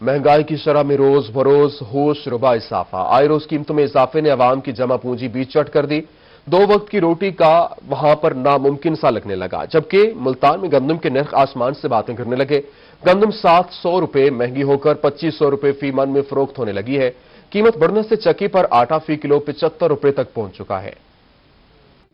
महंगाई की शरह में रोज बरोज होश रुबा इजाफा। आए रोज कीमतों में इजाफे ने अवाम की जमा पूंजी बीच चट कर दी। 2 वक्त की रोटी का वहां पर नामुमकिन सा लगने लगा, जबकि मुल्तान में गंदम के नर्ख आसमान से बातें करने लगे। गंदम 700 रुपए महंगी होकर 2500 रुपए फी मन में फरोख्त होने लगी है। कीमत बढ़ने से चक्की पर आटा फी किलो 75 रुपए तक पहुंच चुका है।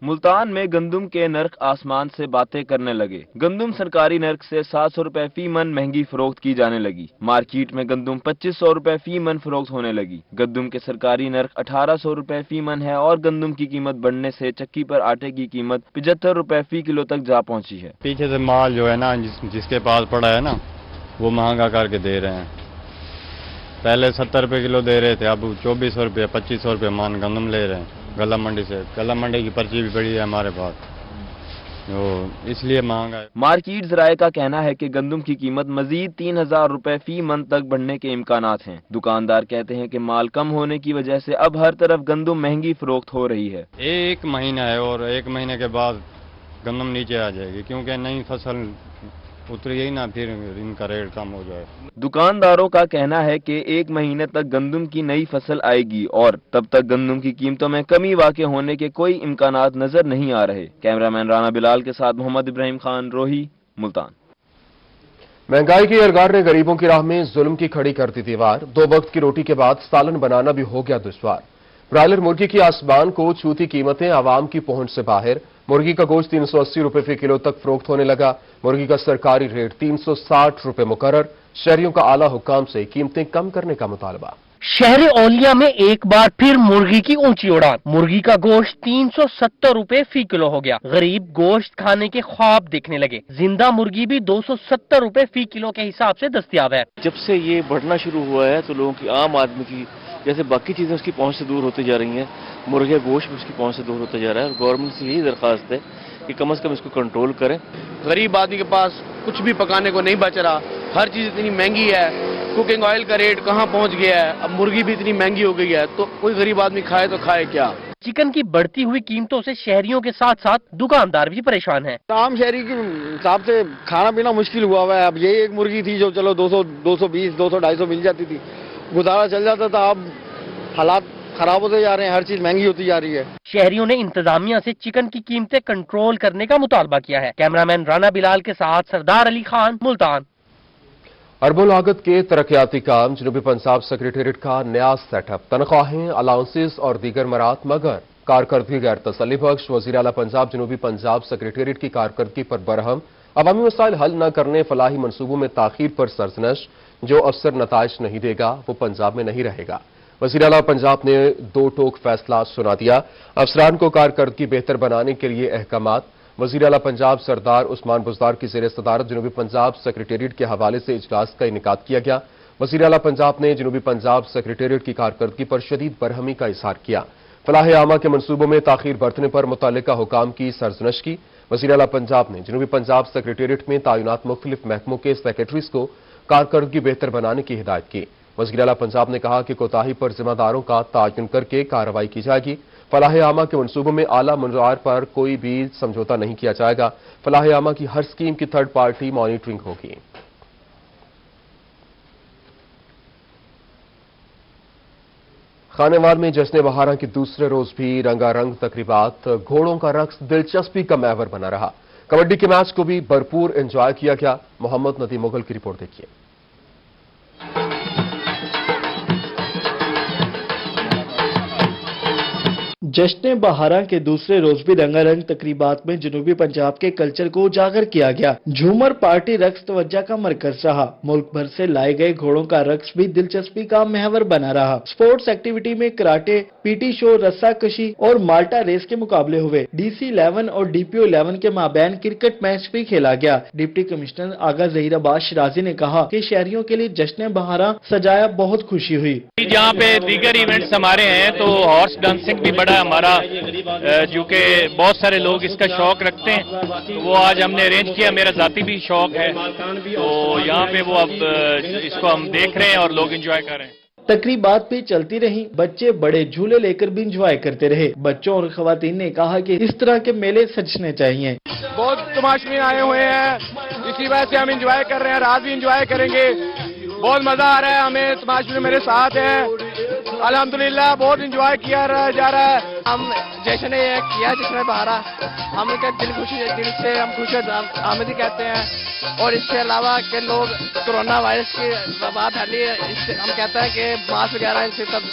मुल्तान में गंदम के नर्ख आसमान से बातें करने लगे। गंदम सरकारी नर्ख से 700 रुपए फी मन महंगी फरोख्त की जाने लगी। मार्केट में गंदम 2500 रुपए फी मन फरोख्त होने लगी। गंदम के सरकारी नर्ख 1800 रुपए फी मन है और गंदम की कीमत बढ़ने से चक्की पर आटे की कीमत 75 रुपए फी किलो तक जा पहुंची है। पीछे से माल जो है ना, जिसके पास पड़ा है ना, वो महंगा करके दे रहे हैं। पहले 70 रुपए किलो दे रहे थे, अब 2400 रुपये 2500 रुपये मान गंदम ले रहे हैं गला मंडी से। गला मंडी की पर्ची भी पड़ी है हमारे पास, तो इसलिए महंगा है। मार्केट ज़राए का कहना है कि गंदम की कीमत मजीद 3000 रुपए फी मन तक बढ़ने के इम्कानात हैं। दुकानदार कहते हैं कि माल कम होने की वजह से अब हर तरफ गंदम महंगी फरोख्त हो रही है। 1 महीना है और 1 महीने के बाद गंदम नीचे आ जाएगी, क्योंकि नई फसल उतरी ही ना, फिर इनका रेट कम हो जाए। दुकानदारों का कहना है कि 1 महीने तक गंदम की नई फसल आएगी और तब तक गंदम की कीमतों में कमी वाक़ई होने के कोई इम्कानात नजर नहीं आ रहे। कैमरामैन राना बिलाल के साथ मोहम्मद इब्राहिम खान, रोही, मुल्तान। महंगाई की अरगार ने गरीबों की राह में जुल्म की खड़ी कर दी दीवार। 2 वक्त की रोटी के बाद सालन बनाना भी हो गया दुश्वार। ब्रायलर मुर्गी की आसमान को छूती कीमतें आवाम की पहुंच से बाहर। मुर्गी का गोश्त 380 रुपए फी किलो तक फरोख्त होने लगा। मुर्गी का सरकारी रेट 360 रुपए मुकर्रर। शहरियों का आला हुक्काम से कीमतें कम करने का मुतालबा। शहर औलिया में एक बार फिर मुर्गी की ऊंची उड़ान। मुर्गी का गोश्त 370 रुपए फी किलो हो गया। गरीब गोश्त खाने के ख्वाब देखने लगे। जिंदा मुर्गी भी 270 रुपए फी किलो के हिसाब से दस्तयाब है। जब से ये बढ़ना शुरू हुआ है तो लोगों की, आम आदमी की, जैसे बाकी चीजें उसकी पहुंच से दूर होती जा रही हैं, मुर्गे गोश्त भी उसकी पहुंच से दूर होता जा रहा है। और गवर्नमेंट से यही दरख्वास्त है कि कम से कम इसको कंट्रोल करें। गरीब आदमी के पास कुछ भी पकाने को नहीं बच रहा, हर चीज इतनी महंगी है। कुकिंग ऑयल का रेट कहां पहुंच गया है, अब मुर्गी भी इतनी महंगी हो गई है, तो कोई गरीब आदमी खाए तो खाए क्या। चिकन की बढ़ती हुई कीमतों से शहरियों के साथ साथ दुकानदार भी परेशान हैं। आम शहरी के हिसाब से खाना पीना मुश्किल हुआ हुआ है। अब यही एक मुर्गी थी जो चलो 200, 220, 200, 250 मिल जाती थी, गुजारा चल जाता था। अब हालात खराब होते जा रहे हैं, हर चीज महंगी होती जा रही है। शहरियों ने इंतजामिया से चिकन की कीमतें कंट्रोल करने का मुतालबा किया है। कैमरामैन राना बिलाल के साथ सरदार अली खान, मुल्तान। अरबों लागत के तरक्याती काम। जनूबी पंजाब सेक्रेटेरिएट का नया सेटअप। तनख्वाहें, अलाउंसेस और दीगर मरात, मगर कारकर्दगी गैर तसल्ली बख्श। वज़ीर आला पंजाब जनूबी पंजाब सेक्रेटेरिएट की कारकर्दगी पर बरहम। अवामी मसाइल हल न करने, फलाही मनसूबों में ताखीर पर सरजनश। जो अफसर नताइज नहीं देगा वो पंजाब में नहीं रहेगा। वज़ीर आला पंजाब ने 2 टोक फैसला सुना दिया। अफसरान को कारकर्दगी बेहतर बनाने के लिए अहकामात। वज़ीर आला पंजाब सरदार उस्मान बुज़दार की ज़ेर सदारत जनूबी पंजाब सेक्रेटेरिएट के हवाले से इजलास का इनेकाद किया गया। वज़ीर आला पंजाब ने जनूबी पंजाब सेक्रेटेरिएट की कारकर्दगी पर शदीद बरहमी का इजहार किया। फलाह आमा के मनसूबों में ताखीर बरतने पर मुतल्लिका हुकाम की सरजनश की। वज़ीर आला पंजाब ने जनूबी पंजाब सेक्रेटेरिएट में तायुनात मुख्तलिफ महकमों के सेक्रेटरीज को कारकर्दगी बेहतर बनाने की हिदायत की। वज़ीर आला पंजाब ने कहा कि कोताही पर जिम्मेदारों का तयन करके कार्रवाई की जाएगी। फलाह आमा के मनसूबों में आला मुनार पर कोई भी समझौता नहीं किया जाएगा। फलाह आमा की हर स्कीम की थर्ड पार्टी मॉनिटरिंग होगी। खानेवाल में जश्न बहारा के दूसरे रोज भी रंगारंग तकरीबात। घोड़ों का रक्स दिलचस्पी का महवर बना रहा। कबड्डी के मैच को भी भरपूर एंजॉय किया गया। मोहम्मद नदी मुगल की रिपोर्ट देखिए। जश्न बहारा के दूसरे रोज भी रंगारंग तकरीबात में जनूबी पंजाब के कल्चर को उजागर किया गया। झूमर पार्टी रक्स तवज्जो का मरकज रहा। मुल्क भर से लाए गए घोड़ों का रक्स भी दिलचस्पी का महवर बना रहा। स्पोर्ट्स एक्टिविटी में कराटे, पीटी शो, रस्साकशी और माल्टा रेस के मुकाबले हुए। DC 11 और DPO 11 के माबैन क्रिकेट मैच भी खेला गया। डिप्टी कमिश्नर आगा ज़हीराबाद शिराजी ने कहा कि शहरियों के लिए जश्न बहारा सजाया बहुत खुशी हुई। जहाँ पे दीगर इवेंट्स हमारे हैं तो हॉर्स डांसिंग भी बड़ा हमारा, जो कि बहुत सारे लोग इसका शौक रखते हैं, तो वो आज हमने अरेंज किया। मेरा जाती भी शौक है, तो यहाँ पे वो अब इसको हम देख रहे हैं और लोग एंजॉय कर रहे हैं। तकरीबात भी चलती रही। बच्चे बड़े झूले लेकर भी इंजॉय करते रहे। बच्चों और खवातीन ने कहा कि इस तरह के मेले सजने चाहिए। बहुत तमाशबीन आए हुए हैं, इसी वजह से हम इंजॉय कर रहे हैं, रात भी इंजॉय करेंगे। बहुत मजा आ रहा है हमें, समाज में मेरे साथ है, अल्हम्दुलिल्लाह बहुत इंजॉय किया जा रहा है। हम जश्न ये किया जश्न बहारा, हम इनका दिल से हम खुश आमदी कहते हैं। और इसके अलावा के लोग कोरोना वायरस की वबा फैली है, इससे हम कहते हैं कि मास्क वगैरह इनसे सब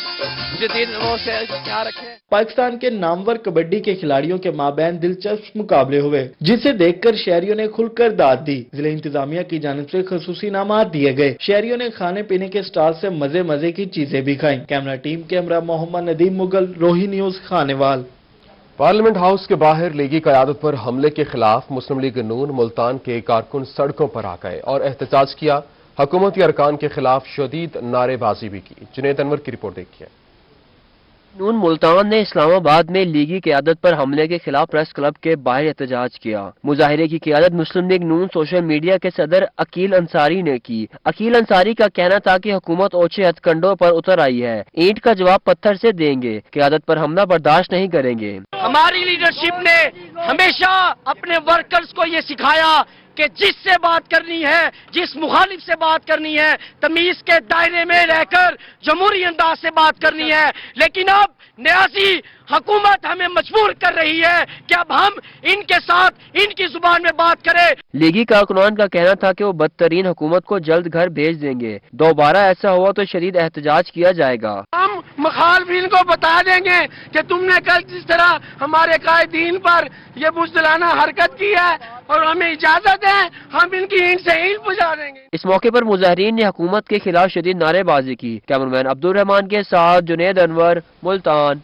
जदीद वो से ख्याल रखें। पाकिस्तान के नामवर कबड्डी के खिलाड़ियों के माबैन दिलचस्प मुकाबले हुए, जिसे देखकर शहरियों ने खुलकर दाद दी। जिला इंतजामिया की जानिब से खसूसी इनामात दिए गए। शहरियों ने खाने पीने के स्टॉल से मजे मजे की चीजें भी खाईं। कैमरा टीम के हमरा मोहम्मद नदीम मुगल, रोही न्यूज, खानेवाल। पार्लियामेंट हाउस के बाहर लीगी क़यादत पर हमले के खिलाफ मुस्लिम लीग नून मुल्तान के कारकुन सड़कों पर आ गए और एहतजाज किया। हुकूमती अरकान के खिलाफ शदीद नारेबाजी भी की। जुनैद अनवर की रिपोर्ट देखिए। नून मुल्तान ने इस्लामाबाद में लीगी क़यादत पर हमले के खिलाफ प्रेस क्लब के बाहर एहतजाज किया। मुजाहिरे की क़यादत मुस्लिम लीग नून सोशल मीडिया के सदर अकील अंसारी ने की। अकील अंसारी का कहना था कि हुकूमत ओछे हथकंडों पर उतर आई है, ईंट का जवाब पत्थर से देंगे, क़यादत पर हमला बर्दाश्त नहीं करेंगे। हमारी लीडरशिप ने हमेशा अपने वर्कर्स को ये सिखाया कि जिससे बात करनी है, जिस मुखालिफ से बात करनी है, तमीज के दायरे में रहकर जमहूरी अंदाज से बात करनी है। लेकिन अब न्यासी हुकूमत हमें मजबूर कर रही है कि अब हम इनके साथ इनकी जुबान में बात करें। लीगी कारकुनान का कहना था कि वो बदतरीन हुकूमत को जल्द घर भेज देंगे। दोबारा ऐसा हुआ तो शदीद एहतजाज किया जाएगा। हम मुखालफिन को बता देंगे कि तुमने कल जिस तरह हमारे कायदीन पर ये बुज़दिलाना हरकत की है और हमें इजाजत है, हम इनकी ईंट से ईंट बुझा देंगे। इस मौके पर मुजाहिरीन ने हुकूमत के खिलाफ शदीद नारेबाजी की। कैमरामैन अब्दुल रहमान के साथ जुनैद अनवर, मुल्तान।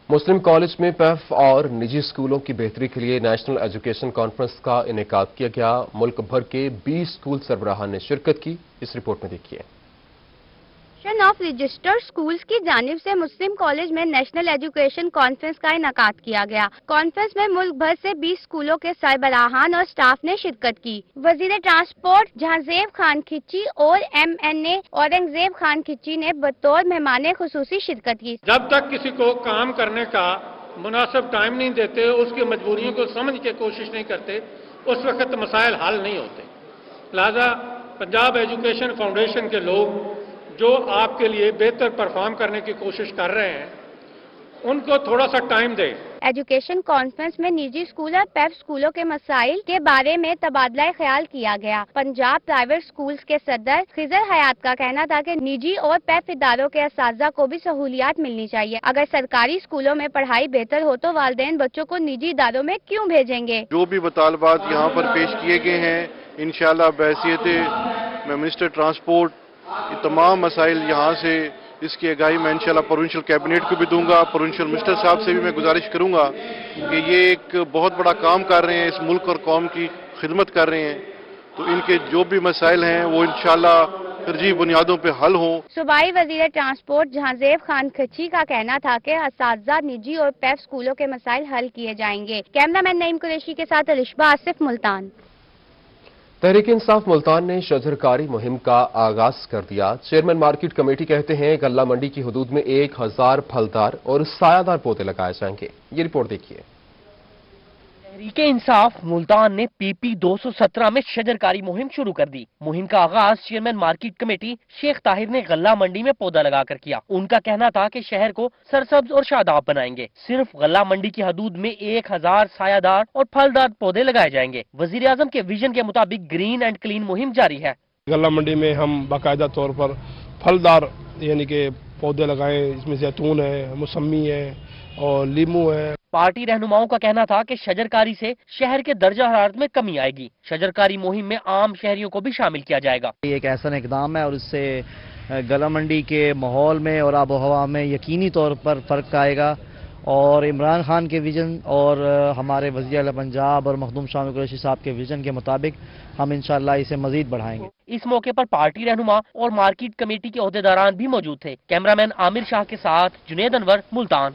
मुस्लिम कॉलेज में पैफ और निजी स्कूलों की बेहतरी के लिए नेशनल एजुकेशन कॉन्फ्रेंस का इनेकाद किया गया। मुल्क भर के 20 स्कूल सरबराहान ने शिरकत की। इस रिपोर्ट में देखिए। ऑफ रजिस्टर्ड स्कूल्स की जानिब से मुस्लिम कॉलेज में नेशनल एजुकेशन कॉन्फ्रेंस का इनेकाद किया गया। कॉन्फ्रेंस में मुल्क भर से 20 स्कूलों के सरबराहान और स्टाफ ने शिरकत की। वजीर ट्रांसपोर्ट जहांजेब खान खिच्ची और MNA औरंगजेब खान खिच्ची ने बतौर मेहमान खुसूसी शिरकत की। जब तक किसी को काम करने का मुनासिब टाइम नहीं देते, उसकी मजबूरियों को समझ के कोशिश नहीं करते, उस वक्त मसाइल हल नहीं होते। लिहाजा पंजाब एजुकेशन फाउंडेशन के लोग जो आपके लिए बेहतर परफॉर्म करने की कोशिश कर रहे हैं, उनको थोड़ा सा टाइम दें। एजुकेशन कॉन्फ्रेंस में निजी स्कूल और पैफ स्कूलों के मसाइल के बारे में तबादला ख्याल किया गया। पंजाब प्राइवेट स्कूल्स के सदर खिजर हयात का कहना था कि निजी और पैफ इदारों के असातिज़ा को भी सहूलियात मिलनी चाहिए। अगर सरकारी स्कूलों में पढ़ाई बेहतर हो तो वालिदैन बच्चों को निजी इदारों में क्यों भेजेंगे। जो भी मुतालबात यहाँ पर पेश किए गए हैं, इंशाअल्लाह बहैसियत मिनिस्टर ट्रांसपोर्ट ये तमाम मसाइल यहाँ से इसकी आगाही मैं इंशाल्लाह प्रोविंशियल कैबिनेट को भी दूंगा। प्रोविंशियल मिनिस्टर साहब से भी मैं गुजारिश करूंगा कि ये एक बहुत बड़ा काम कर रहे हैं, इस मुल्क और कौम की खिदमत कर रहे हैं, तो इनके जो भी मसाइल हैं वो इंशाल्लाह तरजीह बुनियादों पे हल हों। सूबाई वजीर ट्रांसपोर्ट जहांजेब खान खच्ची का कहना था कि असातिज़ा निजी और पैफ स्कूलों के मसाइल हल किए जाएंगे। कैमरामैन नईम कुरैशी के साथ अलिशबा आसिफ, मुल्तान। तहरीक इंसाफ मुल्तान ने शजरकारी मुहिम का आगाज कर दिया। चेयरमैन मार्केट कमेटी कहते हैं गल्ला मंडी की हदूद में 1000 फलदार और सायादार पौधे लगाए जाएंगे। ये रिपोर्ट देखिए। तहरीक इंसाफ मुल्तान ने PP 217 में शजरकारी मुहिम शुरू कर दी। मुहिम का आगाज chairman market committee Sheikh Tahir ने गल्ला मंडी में पौधा लगाकर किया। उनका कहना था कि शहर को सरसब्ज और शादाब बनाएंगे। सिर्फ गल्ला मंडी की हदूद में 1000 सायादार और फलदार पौधे लगाए जाएंगे। वजीर आजम के विजन के मुताबिक ग्रीन एंड क्लीन मुहिम जारी है। गल्ला मंडी में हम बाकायदा तौर पर फलदार यानी कि पौधे लगाए, इसमें जैतून है, मौसमी है और लीमू है। पार्टी रहनुमाओं का कहना था कि शजरकारी से शहर के दर्जा हरारत में कमी आएगी। शजरकारी मुहिम में आम शहरियों को भी शामिल किया जाएगा। ये एक ऐसा इकदाम है और इससे गल्ला मंडी के माहौल में और आबो हवा में यकीनी तौर पर फर्क आएगा और इमरान खान के विजन और हमारे वज़ीर आला पंजाब और मखदूम शाह कुरैशी साहब के विजन के मुताबिक हम इंशाअल्लाह इसे मजीद बढ़ाएंगे। इस मौके पर पार्टी रहनुमा और मार्केट कमेटी के ओहदेदारान भी मौजूद थे। कैमरामैन आमिर शाह के साथ जुनैद अनवर, मुल्तान।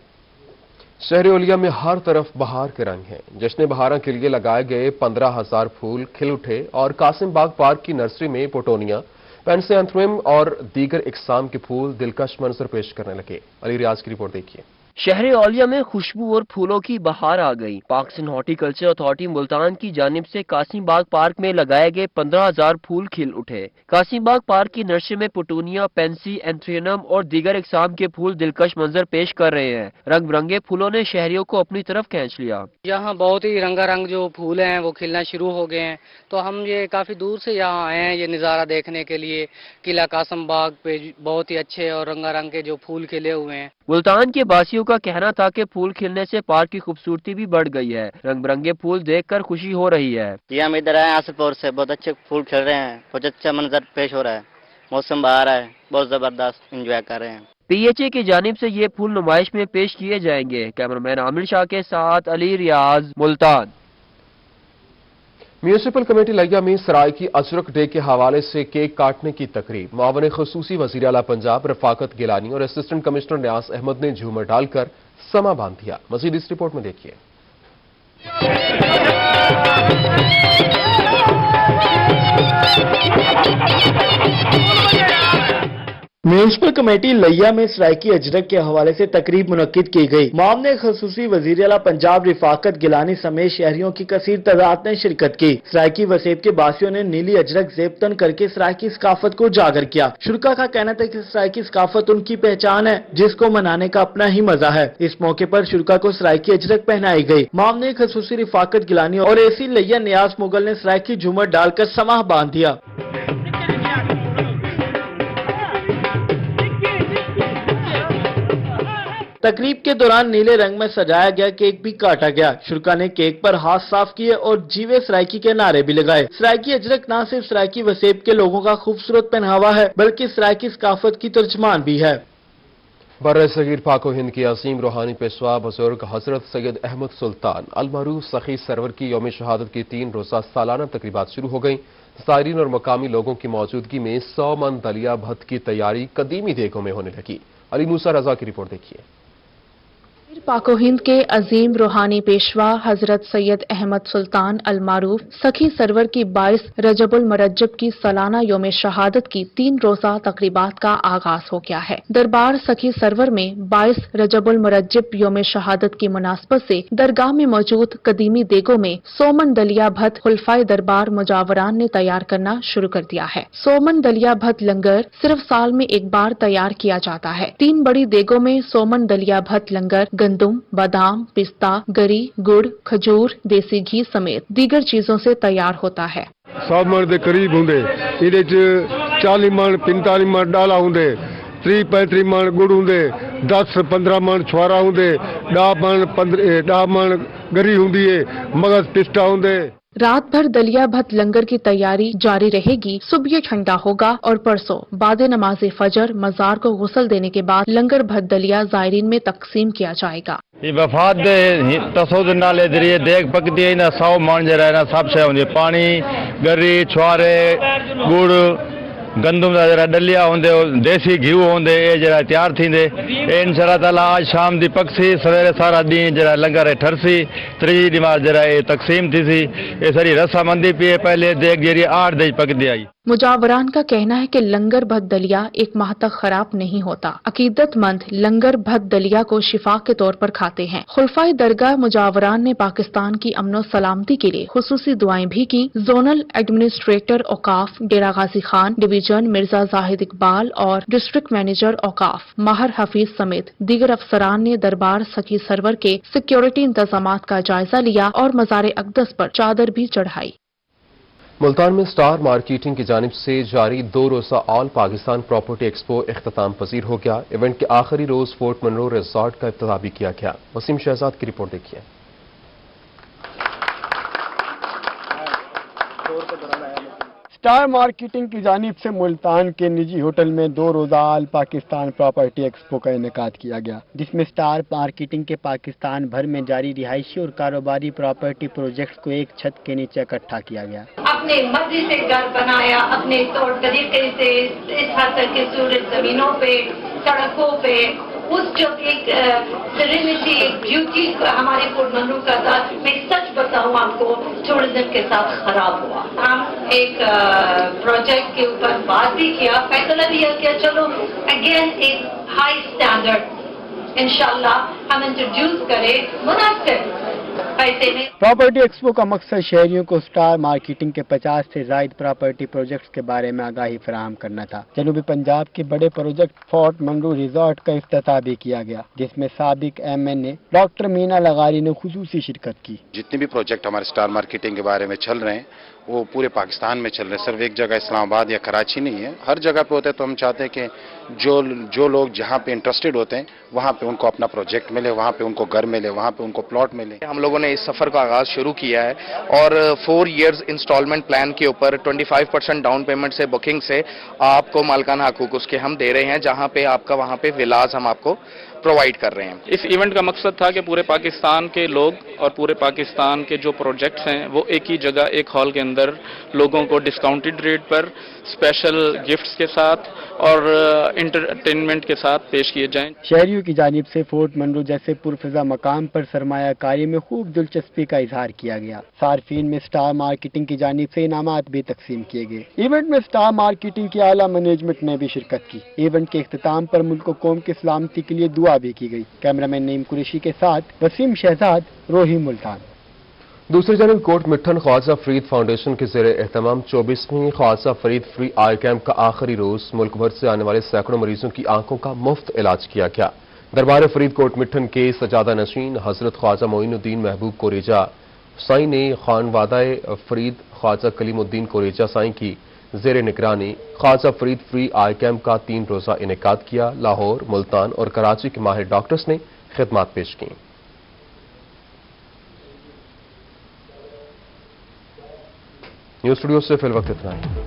शहर ओलिया में हर तरफ बहार के रंग हैं। जश्न बहारा के लिए लगाए गए 15,000 फूल खिल उठे और कासिम बाग पार्क की नर्सरी में पोटोनिया, पेंसेंथ्रियम और दीगर इकसाम के फूल दिलकश मंजर पेश करने लगे। अली रियाज की रिपोर्ट देखिए। शहर औलिया में खुशबू और फूलों की बहार आ गई। पाकिस्तान हॉर्टिकल्चर अथॉरिटी मुल्तान की जानिब से कासिम बाग पार्क में लगाए गए 15,000 फूल खिल उठे। कासिम बाग पार्क की नर्सरी में पुटूनिया, पेंसी, एंथ्रियनम और दीगर इकसाम के फूल दिलकश मंजर पेश कर रहे हैं। रंग बिरंगे फूलों ने शहरियों को अपनी तरफ खींच लिया। यहाँ बहुत ही रंगारंग जो फूल हैं वो खिलना शुरू हो गए हैं, तो हम ये काफी दूर से यहाँ आए हैं ये नज़ारा देखने के लिए। किला कासिम बाग पे बहुत ही अच्छे और रंगारंग के जो फूल खिले हुए हैं। मुल्तान के बासियों का कहना था कि फूल खिलने से पार्क की खूबसूरती भी बढ़ गई है। रंग बिरंगे फूल देखकर खुशी हो रही है। जी हम इधर आए आसिफपुर से, बहुत अच्छे फूल खिल रहे हैं, बहुत अच्छा मंजर पेश हो रहा है, मौसम बाहर है, बहुत जबरदस्त एंजॉय कर रहे हैं। PHA की जानिब से ये फूल नुमाइश में पेश किए जाएंगे। कैमरामैन आमिर शाह के साथ अली रियाज, मुल्तान। म्यूनिसिपल कमेटी लिया में सराइकी अजरक डे के हवाले से केक काटने की तकरीब। मुआवन खुसूसी वज़ीर आला पंजाब रफाकत गिलानी और असिस्टेंट कमिश्नर न्यास अहमद ने झूमर डालकर समा बांध दिया। मजीद इस रिपोर्ट में देखिए। म्यूनिसिपल कमेटी लिया में सराइकी अजरक के हवाले से तकरीब मुनक्किद की गई। मामले खसूसी वज़ीर आला पंजाब रफाकत गिलानी समेत शहरियों की कसीर तादाद ने शिरकत की। सराइकी वसेब के बासियों ने नीली अजरक ज़ेब-तन करके सराइकी सकाफत को उजागर किया। शुरका का कहना था कि सराइकी सकाफत उनकी पहचान है, जिसको मनाने का अपना ही मजा है। इस मौके पर शुरका को सराइकी अजरक पहनाई गई। मामले खसूसी रफाकत गिलानी और एसी लिया नियाज मुगल ने सराइकी झूमर डालकर समाह बांध दिया। तकरीब के दौरान नीले रंग में सजाया गया केक भी काटा गया। शुरका ने केक पर हाथ साफ किए और जीवे सराइकी के नारे भी लगाए। सराइकी अजरक न सिर्फ सराइकी वसेब के लोगों का खूबसूरत पहनावा है, बल्कि सराइकी सकाफत की तर्जमान भी है। बर्रे सगीर पाको हिंद के अजीम रूहानी पेशवा बुजुर्ग हजरत सैयद अहमद सुल्तान अलमारूफ सखी सरवर की यौम शहादत की 3 रोजा सालाना तकरीबात शुरू हो गई। ज़ायरीन और मकामी लोगों की मौजूदगी में 100 मन दलिया भत्त की तैयारी कदीमी देगों में होने लगी। अली मूसा रजा की रिपोर्ट देखिए। पाको हिंद के अजीम रूहानी पेशवा हजरत सैयद अहमद सुल्तान अलमारूफ सखी सरवर की 22 रजबुल मरज्जब की सालाना यौम शहादत की 3 रोजा तकरीबात का आगाज हो गया है। दरबार सखी सरवर में 22 रजबुल मरज्जब यौम शहादत की मुनासबत से दरगाह में मौजूद कदीमी देगों में 100 मन दलिया भत्त खुलफाए दरबार मुजावरान ने तैयार करना शुरू कर दिया है। 100 मन दलिया भत्त लंगर सिर्फ साल में एक बार तैयार किया जाता है। 3 बड़ी देगों में 100 मन दलिया भत्त लंगर गंदुम, बादाम, पिस्ता, गरी, गुड़, खजूर, देसी घी समेत दीगर चीजों से तैयार होता है। 100 मन के करीब होंगे, 40 मन 45 मन डाला होंगे, 30-35 मन गुड़ होंगे, 10-15 मन छुआरा होंगे, 10 मन गरी होंगी है, मगज पिस्ता होंगे। रात भर दलिया भत्त लंगर की तैयारी जारी रहेगी। सुबह ये ठंडा होगा और परसों बाद नमाज फजर मजार को गुस्ल देने के बाद लंगर भत्त दलिया ज़ायरीन में तकसीम किया जाएगा। वफात दे तसोद नाले जरिए देख पकती है ना 100 मन जरा ना सब शइ होंदी, पानी, गरी, छुआरे, गुड़, गंदम का जरा डलिया होंदे, देसी घी होंदे, ये जरा तैयार थींदे। इंशाअल्लाह ताला आज शाम दी पकसी, सवेरे सारा दिन जरा लंगर ठरसी, 3 दिमाग जरा ये तकसीम थी सी। ये सारी रसामंदी पिए पहले देख जरिए 8 दिन पकती आई। मुजावरान का कहना है कि लंगर भत्त दलिया एक माह तक खराब नहीं होता। अकीदतमंद लंगर भत्त दलिया को शिफा के तौर पर खाते हैं। खुलफाए दरगाह मुजावरान ने पाकिस्तान की अमनो सलामती के लिए खुसूसी दुआएं भी की। जोनल एडमिनिस्ट्रेटर औकाफ डेरा गाजी खान, डिवीजन मिर्जा जाहिद इकबाल और डिस्ट्रिक्ट मैनेजर औकाफ माहर हफीज समेत दीगर अफसरान ने दरबार सखी सरवर के सिक्योरिटी इंतजामात का जायजा लिया और मज़ार अक़दस पर चादर भी चढ़ाई। मुल्तान में स्टार मार्केटिंग की जानिब से जारी 2 रोजा ऑल पाकिस्तान प्रॉपर्टी एक्सपो इख्तिताम पजीर हो गया। इवेंट के आखिरी रोज फोर्ट मनरो रिजॉर्ट का इफ्तिताह भी किया गया। वसीम शहजाद की रिपोर्ट देखिए। स्टार मार्केटिंग की जानिब से मुल्तान के निजी होटल में 2 रोजा ऑल पाकिस्तान प्रॉपर्टी एक्सपो का इनेकाद किया गया, जिसमें स्टार मार्केटिंग के पाकिस्तान भर में जारी रिहायशी और कारोबारी प्रॉपर्टी प्रोजेक्ट्स को एक छत के नीचे इकट्ठा किया गया। अपने मर्जी से घर बनाया, अपने तौर तरीके से इस हद तक की सूरज जमीनों पे, सड़कों पे, उस जो एक सेरेनिटी, एक ब्यूटी हमारे पोर्ट मनरू का था। मैं सच बताऊं आपको, टूरिज्म के साथ खराब हुआ। हम एक प्रोजेक्ट के ऊपर बात भी किया, फैसला लिया कि चलो अगेन एक हाई स्टैंडर्ड इंशाल्लाह हम इंट्रोड्यूस करें मुनासिब पैसे में। प्रॉपर्टी एक्सपो का मकसद शहरियों को स्टार मार्केटिंग के 50 से ज्यादा प्रॉपर्टी प्रोजेक्ट्स के बारे में आगाही फराहम करना था। जनूबी पंजाब के बड़े प्रोजेक्ट फोर्ट मंडू रिजॉर्ट का इफ्तिताह भी किया गया, जिसमें साबिक MNA डॉक्टर मीना लगारी ने खुसूसी शिरकत की। जितने भी प्रोजेक्ट हमारे स्टार मार्केटिंग के बारे में चल रहे हैं वो पूरे पाकिस्तान में चल रहे हैं, सिर्फ एक जगह इस्लामाबाद या कराची नहीं है, हर जगह पे होते हैं। तो हम चाहते हैं कि जो लोग जहाँ पे इंटरेस्टेड होते हैं वहाँ पे उनको अपना प्रोजेक्ट मिले, वहाँ पे उनको घर मिले, वहाँ पे उनको प्लॉट मिले। हम लोगों ने इस सफर का आगाज शुरू किया है और 4 इयर्स इंस्टॉलमेंट प्लान के ऊपर 25% डाउन पेमेंट से बुकिंग से आपको मालिकाना हकूक उसके हम दे रहे हैं, जहाँ पे आपका वहाँ पे विलास हम आपको प्रोवाइड कर रहे हैं। इस इवेंट का मकसद था कि पूरे पाकिस्तान के लोग और पूरे पाकिस्तान के जो प्रोजेक्ट्स हैं वो एक ही जगह एक हॉल के अंदर लोगों को डिस्काउंटेड रेट पर स्पेशल गिफ्ट्स के साथ और एंटरटेनमेंट के साथ पेश किए जाएं। शहरियों की जानिब से फोर्ट मंडो जैसे पुरफिजा मकाम पर सरमायाकारी में खूब दिलचस्पी का इजहार किया गया। सार्फिन में स्टार मार्केटिंग की जानिब से इनामात भी तकसीम किए गए। इवेंट में स्टार मार्केटिंग की आला मैनेजमेंट ने भी शिरकत की। इवेंट के इख्तिताम पर मुल्क कौम की सलामती के लिए दुआ भी की गई। कैमरामैन नईम कुरैशी के साथ वसीम शहजाद, रोही मुल्तान। दूसरी जानब कोट मिट्ठन ख्वाजा फरीद फाउंडेशन के ज़ेरे एहतमाम 24वीं Khawaja Farid free eye camp का आखिरी रोज मुल्क भर से आने वाले सैकड़ों मरीजों की आंखों का मुफ्त इलाज किया गया। दरबार फरीद कोट मिट्ठन के सजादा नशीन हजरत ख्वाजा मोइनुद्दीन महबूब कोरेजा साईं ने खानवादाए फरीद ख्वाजा कलीमुद्दीन कोरेजा साईं की ज़ेरे निगरानी Khawaja Farid free eye camp का 3 रोज़ा इनेकाद किया। लाहौर, मुल्तान और कराची के माहिर डॉक्टर्स ने खिदमत पेश की। न्यूज़ स्टूडियो से फिल वक्त इतना ही।